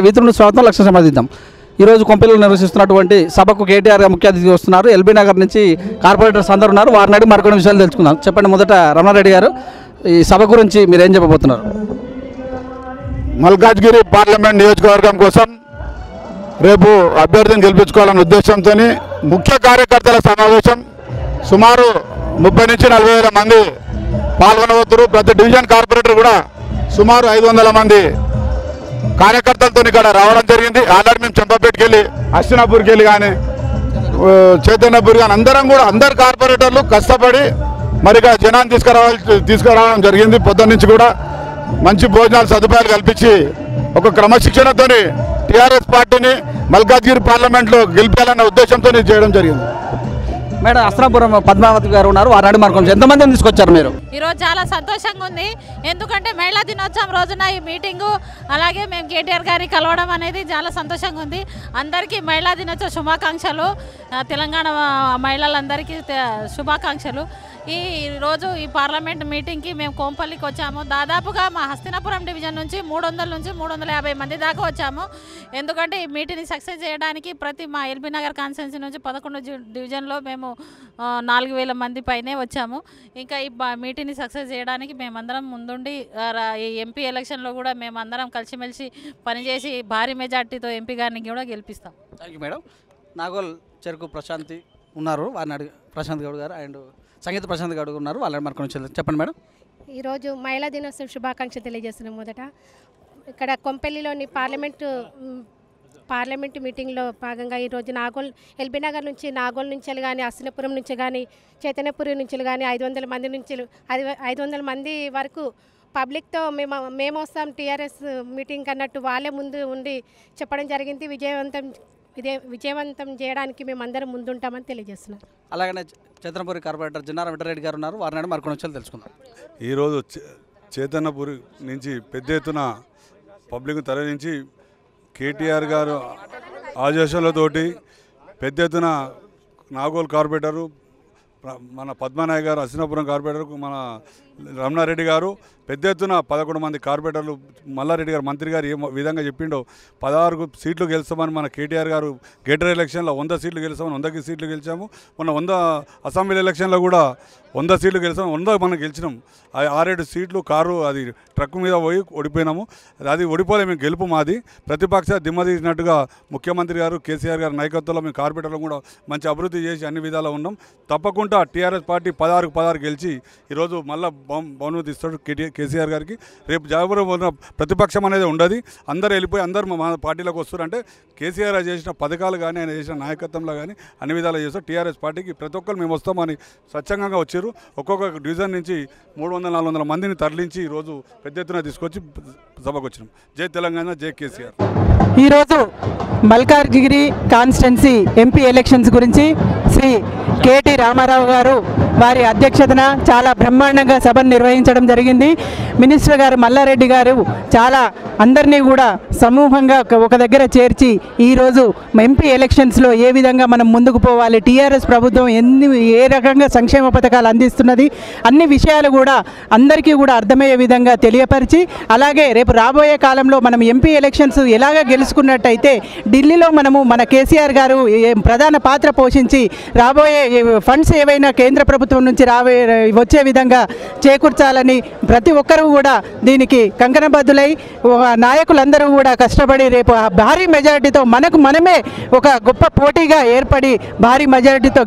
వితృణ స్వాగతం లక్ష్య సమాధిద్దాం. ఈరోజు కొంపెల్లిలో నిర్వహిస్తున్నటువంటి సభకు కేటీఆర్ ముఖ్య అతిథి వస్తున్నారు. ఎల్బీ నగర్ నుంచి కార్పొరేటర్స్ అందరూ ఉన్నారు. వారిని అడిగి మరికొన్ని విషయాలు తెలుసుకుందాం. చెప్పండి, మొదట రమణారెడ్డి గారు, ఈ సభ గురించి మీరు ఏం చెప్పబోతున్నారు? మల్కాజ్గిరి పార్లమెంట్ నియోజకవర్గం కోసం రేపు అభ్యర్థిని గెలిపించుకోవాలనే ఉద్దేశంతో ముఖ్య కార్యకర్తల సమావేశం. సుమారు 30 నుంచి 40,000 మంది పాల్గొనవచ్చురు. ప్రతి డివిజన్ కార్పొరేటర్ కూడా సుమారు 500 మంది కార్యకర్తలతో ఇక్కడ రావడం జరిగింది. ఆల్రెడీ మేము చెంపపేటకి వెళ్ళి, అశ్వినాపూర్కి వెళ్ళి కానీ, చైతన్యపూర్ కానీ అందరు కార్పొరేటర్లు కష్టపడి మరి ఇక్కడ జనాన్ని తీసుకురావడం జరిగింది. పొద్దున్న నుంచి కూడా మంచి భోజనాలు సదుపాయాలు కల్పించి ఒక క్రమశిక్షణతో టీఆర్ఎస్ పార్టీని మల్కాజ్గిరి పార్లమెంట్లో గెలిపాలన్న ఉద్దేశంతో చేయడం జరిగింది. మేడం, అస్త్రాపురం పద్మావతి గారు ఉన్నారు. వారిని మార్గం ఎంతమందిని తీసుకొచ్చారు మీరు? ఈరోజు చాలా సంతోషంగా ఉంది. ఎందుకంటే మహిళా దినోత్సవం రోజున ఈ మీటింగు, అలాగే మేము కేటీఆర్ గారిని కలవడం అనేది చాలా సంతోషంగా ఉంది. అందరికీ మహిళా దినోత్సవ శుభాకాంక్షలు. తెలంగాణ మహిళలందరికీ శుభాకాంక్షలు. ఈ రోజు ఈ పార్లమెంట్ మీటింగ్కి మేము కోంపల్లికి వచ్చాము. దాదాపుగా మా హస్తినాపురం డివిజన్ నుంచి 300 నుంచి 350 మంది దాకా వచ్చాము. ఎందుకంటే ఈ మీటింగ్ని సక్సెస్ చేయడానికి మా ఎల్బీ నగర్ కాన్స్టిట్యున్సీ నుంచి 11 డివిజన్లో మేము 4,000 మంది పైనే వచ్చాము. ఇంకా ఈ మీటింగ్ని సక్సెస్ చేయడానికి మేమందరం ముందుండి ఈ ఎంపీ ఎలక్షన్లో కూడా మేమందరం కలిసిమెలిసి పనిచేసి భారీ మెజార్టీతో ఎంపీ గారిని కూడా గెలిపిస్తాం. Thank you madam. నాగోల్ చెరుకు ప్రశాంతి ఉన్నారు. వారిని అడిగి, ప్రశాంత్ గౌడ్ గారు అండ్ సంగీత ప్రశాంత్ గౌడ్ ఉన్నారు. వాళ్ళని మనకు చెప్పండి మేడం. ఈరోజు మహిళా దినోత్సవం శుభాకాంక్షలు తెలియజేస్తున్నాం. మొదట ఇక్కడ కొంపెల్లిలోని పార్లమెంటు మీటింగ్లో భాగంగా ఈరోజు ఎల్బీ నగర్ నుంచి నాగోల్ నుంచి కానీ, అస్సినపురం నుంచి కానీ, చైతన్యపురి నుంచి కానీ 500 మంది నుంచి 500 మంది వరకు పబ్లిక్తో మేము వస్తాం టీఆర్ఎస్ మీటింగ్ అన్నట్టు వాళ్ళే ముందు ఉండి చెప్పడం జరిగింది. విజయవంతం చేయడానికి మేము అందరం ముందుంటామని తెలియజేస్తున్నాం. అలాగనే చైతన్యపురి కార్పొరేటర్ జిన్నారం వెంకటరెడ్డి గారు ఉన్నారు. వారిని మరికొన్ని విషయాలు తెలుసుకుందాం. ఈరోజు చైతన్యపురి నుంచి పెద్ద ఎత్తున పబ్లిక్ తరలించి కేటీఆర్ గారు ఆదేశాలతోటి పెద్ద ఎత్తున నాగోల్ కార్పొరేటరు, మన పద్మనాయక్ గారు, అశ్వినాపురం కార్పొరేటర్కు మన రమణారెడ్డి గారు, పెద్ద ఎత్తున 11 మంది కార్పొరేటర్లు, మల్లారెడ్డి గారు మంత్రి గారు ఏ విధంగా చెప్పిండో 16 సీట్లు గెలుస్తామని మన కేటీఆర్ గారు గేటర్ ఎలక్షన్లో 100 సీట్లు గెలుస్తామని 100 సీట్లు గెలిచాము. మొన్న 100 అసెంబ్లీ ఎలక్షన్లో కూడా 100 సీట్లు గెలిచాము. 100 మనం గెలిచినాం. 6-7 సీట్లు కారు అది ట్రక్ మీద పోయి ఓడిపోయినాము. అది ఓడిపోలే, మేము గెలుపు మాది. ప్రతిపక్ష దిమ్మదీసినట్టుగా ముఖ్యమంత్రి గారు కేసీఆర్ గారి నాయకత్వంలో మేము కార్పొరేటర్లు కూడా మంచి అభివృద్ధి చేసి అన్ని విధాలా ఉన్నాం. తప్పకుండా టీఆర్ఎస్ పార్టీ 16 గెలిచి ఈరోజు మళ్ళీ బహుమతి ఇస్తాడు కేసీఆర్ గారికి. రేపు జగబోతున్న ప్రతిపక్షం అనేది ఉండదు. అందరూ వెళ్ళిపోయి అందరూ మా పార్టీలోకి వస్తారు. అంటే కేసీఆర్ చేసిన పథకాలు కానీ, ఆయన చేసిన నాయకత్వంలో కానీ అన్ని విధాలు చేస్తారు. టీఆర్ఎస్ పార్టీకి ప్రతి ఒక్కరు మేము వస్తామని స్వచ్ఛంగా వచ్చారు. ఒక్కొక్క డివిజన్ నుంచి 300-400 మందిని తరలించి ఈరోజు పెద్ద ఎత్తున తీసుకొచ్చి సభకు వచ్చినాం. జై తెలంగాణ, జై కేసీఆర్. ఈరోజు మల్కాజ్గిరి కాన్స్టిట్యున్సీ ఎంపీ ఎలక్షన్స్ గురించి శ్రీ కేటీ రామారావు గారు వారి అధ్యక్షతన చాలా బ్రహ్మాండంగా సభను నిర్వహించడం జరిగింది. మినిస్టర్ గారు మల్లారెడ్డి గారు చాలా అందరినీ కూడా సమూహంగా ఒక దగ్గర చేర్చి ఈరోజు ఎంపీ ఎలక్షన్స్లో ఏ విధంగా మనం ముందుకు పోవాలి, టీఆర్ఎస్ ప్రభుత్వం ఏ రకంగా సంక్షేమ పథకాలు అందిస్తున్నది, అన్ని విషయాలు కూడా అందరికీ కూడా అర్థమయ్యే విధంగా తెలియపరిచి, అలాగే రేపు రాబోయే కాలంలో మనం ఎంపీ ఎలక్షన్స్ ఎలాగ గెలుచుకున్నట్టయితే ఢిల్లీలో మన కేసీఆర్ గారు ప్రధాన పాత్ర పోషించి రాబోయే ఫండ్స్ ఏవైనా కేంద్ర ప్రభుత్వం నుంచి వచ్చే విధంగా చేకూర్చాలని ప్రతి ఒక్కరూ కూడా దీనికి కంకణబద్దులై నాయకులందరూ కూడా కష్టపడి రేపు భారీ మెజారిటీతో మనమే ఒక గొప్ప పోటీగా ఏర్పడి భారీ మెజారిటీతో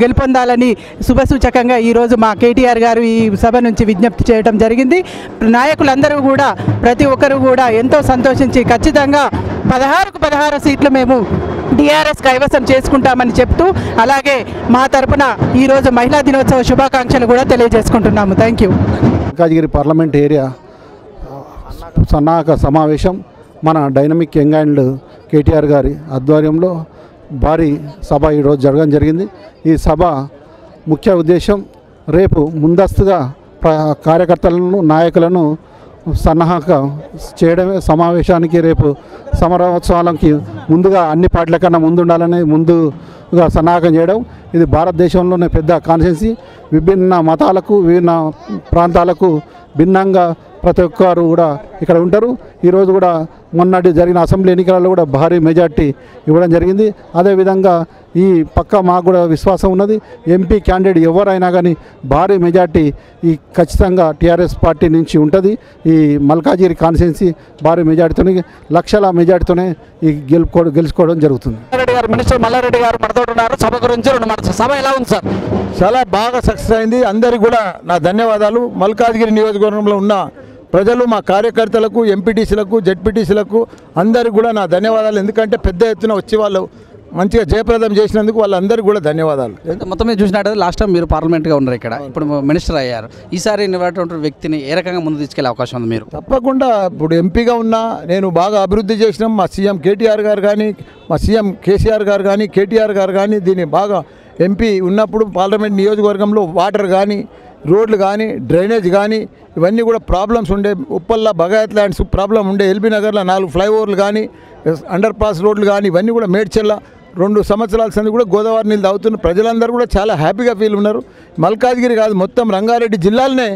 గెలుపొందాలని శుభసూచకంగా ఈరోజు మా కేటీఆర్ గారు ఈ సభ నుంచి విజ్ఞప్తి చేయడం జరిగింది. నాయకులందరూ కూడా ప్రతి ఒక్కరూ కూడా ఎంతో సంతోషించి ఖచ్చితంగా 16 సీట్లు మేము టీఆర్ఎస్ కైవసం చేసుకుంటామని చెప్తూ, అలాగే మా తరపున ఈరోజు మహిళా దినోత్సవ శుభాకాంక్షలు కూడా తెలియజేసుకుంటున్నాము. Thank you. Malkajgiri parliament area సన్నాహక సమావేశం మన డైనమిక్ యంగ్ అండ్ కేటీఆర్ గారి ఆధ్వర్యంలో భారీ సభ ఈరోజు జరగడం జరిగింది. ఈ సభ ముఖ్య ఉద్దేశం రేపు ముందస్తుగా కార్యకర్తలను, నాయకులను సన్నాహక చేయడమే. సమావేశానికి రేపు సమరోత్సవాలకి ముందుగా అన్ని పార్టీల కన్నా ముందుండాలని ముందుగా సన్నాహకం చేయడం. ఇది భారతదేశంలోనే పెద్ద కాన్స్టిట్యున్సీ. విభిన్న మతాలకు, విభిన్న ప్రాంతాలకు భిన్నంగా ప్రతి ఒక్కరు కూడా ఇక్కడ ఉంటారు. ఈరోజు కూడా మొన్నటి జరిగిన అసెంబ్లీ ఎన్నికలలో కూడా భారీ మెజార్టీ ఇవ్వడం జరిగింది. అదేవిధంగా ఈ పక్క మాకు కూడా విశ్వాసం ఉన్నది, ఎంపీ క్యాండిడేట్ ఎవరైనా కానీ భారీ మెజార్టీ ఈ ఖచ్చితంగా టీఆర్ఎస్ పార్టీ నుంచి ఉంటుంది. ఈ మల్కాజిగిరి కాన్స్టిట్యున్సీ భారీ మెజార్టీతోనే, లక్షల మెజార్టీతోనే ఈ గెలుచుకోవడం జరుగుతుంది. మినిస్టర్ మల్లారెడ్డి గారు మనతో ఉన్నారు. సభ గురించి 2 మాటలు. సభ ఎలా ఉంది సార్? చాలా బాగా సక్సెస్ అయింది. అందరికీ కూడా నా ధన్యవాదాలు. మల్కాజ్గిరి నియోజకవర్గంలో ఉన్న ప్రజలు, మా కార్యకర్తలకు, ఎంపీటీసీలకు, జెడ్పీటీసీలకు అందరికీ కూడా నా ధన్యవాదాలు. ఎందుకంటే పెద్ద ఎత్తున వచ్చి వాళ్ళు మంచిగా జయప్రదం చేసినందుకు వాళ్ళందరికీ కూడా ధన్యవాదాలు. మొత్తం మీద చూసినట్టయితే లాస్ట్ టైం మీరు పార్లమెంట్గా ఉన్నారు, ఇక్కడ ఇప్పుడు మినిస్టర్ అయ్యారు. ఈసారి నిలబడినటువంటి వ్యక్తిని ఏ రకంగా ముందు తీసుకెళ్లే అవకాశం ఉంది మీరు? తప్పకుండా ఇప్పుడు ఎంపీగా ఉన్నా నేను బాగా అభివృద్ధి చేసినాం. మా సీఎం కేటీఆర్ గారు కానీ, మా సీఎం కేసీఆర్ గారు కానీ, కేటీఆర్ గారు కానీ దీన్ని బాగా ఎంపీ ఉన్నప్పుడు పార్లమెంట్ నియోజకవర్గంలో వాటర్ కానీ, రోడ్లు కానీ, డ్రైనేజ్ కానీ ఇవన్నీ కూడా ప్రాబ్లమ్స్ ఉండే. ఉప్పల్లా బగాయత్ ల్యాండ్స్ ప్రాబ్లం ఉండే. ఎల్బీ నగర్లో 4 ఫ్లైఓవర్లు కానీ, అండర్ పాస్ రోడ్లు కానీ ఇవన్నీ కూడా మేడ్చెల్ల 2 సంవత్సరాల సంది కూడా గోదావరి నీళ్ళు తాగుతున్న ప్రజలందరూ కూడా చాలా హ్యాపీగా ఫీల్ ఉన్నారు. మల్కాజ్గిరి కాదు, మొత్తం రంగారెడ్డి జిల్లాలనే,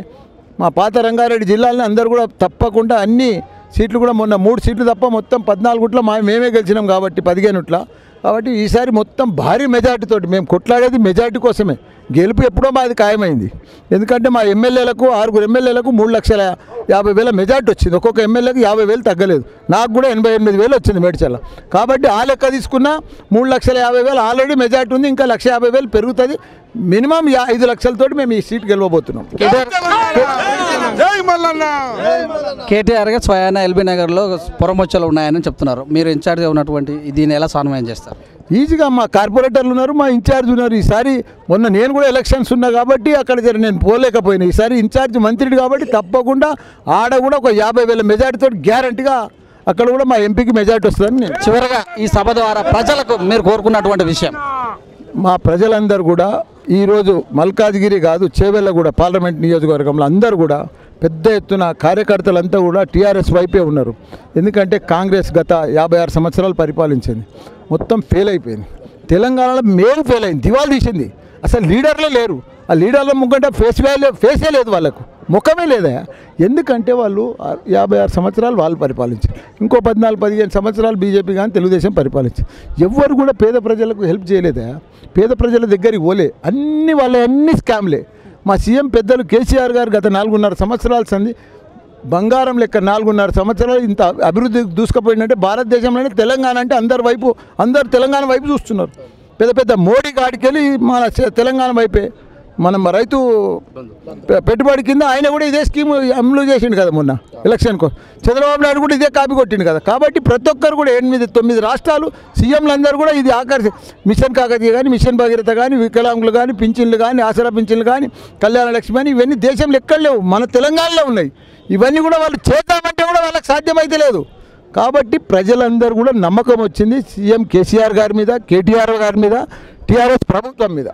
మా పాత రంగారెడ్డి జిల్లాలనే అందరూ కూడా తప్పకుండా అన్ని సీట్లు కూడా మొన్న 3 సీట్లు తప్ప మొత్తం 14 మేమే గెలిచినాం కాబట్టి 15 కాబట్టి ఈసారి మొత్తం భారీ మెజార్టీతో మేము కొట్లాడేది మెజార్టీ కోసమే. గెలుపు ఎప్పుడో మాది ఖాయమైంది. ఎందుకంటే మా ఎమ్మెల్యేలకు 6 ఎమ్మెల్యేలకు 3,50,000 మెజార్టీ వచ్చింది. ఒక్కొక్క ఎమ్మెల్యేకి 50,000 తగ్గలేదు. నాకు కూడా 88,000 వచ్చింది మేడ్చల్ల. కాబట్టి ఆ లెక్క తీసుకున్నా 3,50,000 ఆల్రెడీ మెజార్టీ ఉంది. ఇంకా 1,50,000 పెరుగుతుంది. మినిమం 5 లక్షలతోటి మేము ఈ సీట్ గెలవబోతున్నాం. కేటీఆర్గా స్వయాన ఎల్బీ నగర్లో పొరమొచ్చలు ఉన్నాయని చెప్తున్నారు. మీరు ఇన్ఛార్జ్గా ఉన్నటువంటి దీన్ని ఎలా సమన్వయం చేస్తారు? ఈజీగా మా కార్పొరేటర్లు ఉన్నారు, మా ఇన్ఛార్జ్ ఉన్నారు. ఈసారి మొన్న నేను కూడా ఎలక్షన్స్ ఉన్నా కాబట్టి అక్కడ నేను పోలేకపోయినా. ఈసారి ఇన్ఛార్జ్ మంత్రిడు కాబట్టి తప్పకుండా ఆడ కూడా ఒక 50,000 మెజార్టీతో గ్యారంటీగా అక్కడ కూడా మా ఎంపీకి మెజార్టీ వస్తుందని నేను. చివరగా ఈ సభ ద్వారా ప్రజలకు మీరు కోరుకున్నటువంటి విషయం? మా ప్రజలందరూ కూడా ఈరోజు మల్కాజ్గిరి కాదు, చేవెళ్ళ కూడా పార్లమెంట్ నియోజకవర్గంలో అందరూ కూడా పెద్ద ఎత్తున కార్యకర్తలంతా కూడా టీఆర్ఎస్ వైపే ఉన్నారు. ఎందుకంటే కాంగ్రెస్ గత 56 సంవత్సరాలు పరిపాలించింది, మొత్తం ఫెయిల్ అయిపోయింది. తెలంగాణలో మేలు ఫెయిల్ అయింది, దివాళ తీసింది. అసలు లీడర్లే లేరు. ఆ లీడర్ల ముగ్గంటే ఫేసే లేదు, వాళ్ళకు ముఖమే లేదా. ఎందుకంటే వాళ్ళు 56 సంవత్సరాలు వాళ్ళు పరిపాలించారు. ఇంకో 14-15 సంవత్సరాలు బీజేపీ కానీ తెలుగుదేశం పరిపాలించారు. ఎవ్వరు కూడా పేద ప్రజలకు హెల్ప్ చేయలేదా? పేద ప్రజల దగ్గరికి పోలే. అన్ని స్కామ్లే. మా సీఎం పెద్దలు కేసీఆర్ గారు గత 4.5 సంవత్సరాల సంది బంగారం లెక్క 4.5 సంవత్సరాలు ఇంత అభివృద్ధి దూసుకుపోయిందంటే భారతదేశంలోనే తెలంగాణ అంటే అందరు తెలంగాణ వైపు చూస్తున్నారు. పెద్ద మోడీ గాడికి వెళ్ళి మన తెలంగాణ వైపే. మనం రైతు పెట్టుబడి కింద ఆయన కూడా ఇదే స్కీమ్ అమలు చేసిండు కదా మొన్న ఎలక్షన్కు. చంద్రబాబు నాయుడు కూడా ఇదే కాపీ కొట్టిండు కదా. కాబట్టి ప్రతి ఒక్కరు కూడా 8-9 రాష్ట్రాలు సీఎంలందరూ కూడా ఇది మిషన్ కాకతీయ కానీ, మిషన్ భగీరథ కానీ, వికలాంగులు కానీ, పింఛన్లు కానీ, ఆసరా పింఛన్లు కానీ, కళ్యాణ లక్ష్మి కానీ ఇవన్నీ దేశంలో ఎక్కడ లేవు, మన తెలంగాణలో ఉన్నాయి. ఇవన్నీ కూడా వాళ్ళు చేద్దామంటే కూడా వాళ్ళకి సాధ్యమైతే లేదు. కాబట్టి ప్రజలందరూ కూడా నమ్మకం వచ్చింది సీఎం కేసీఆర్ గారి మీద, కేటీఆర్ గారి మీద, టీఆర్ఎస్ ప్రభుత్వం మీద.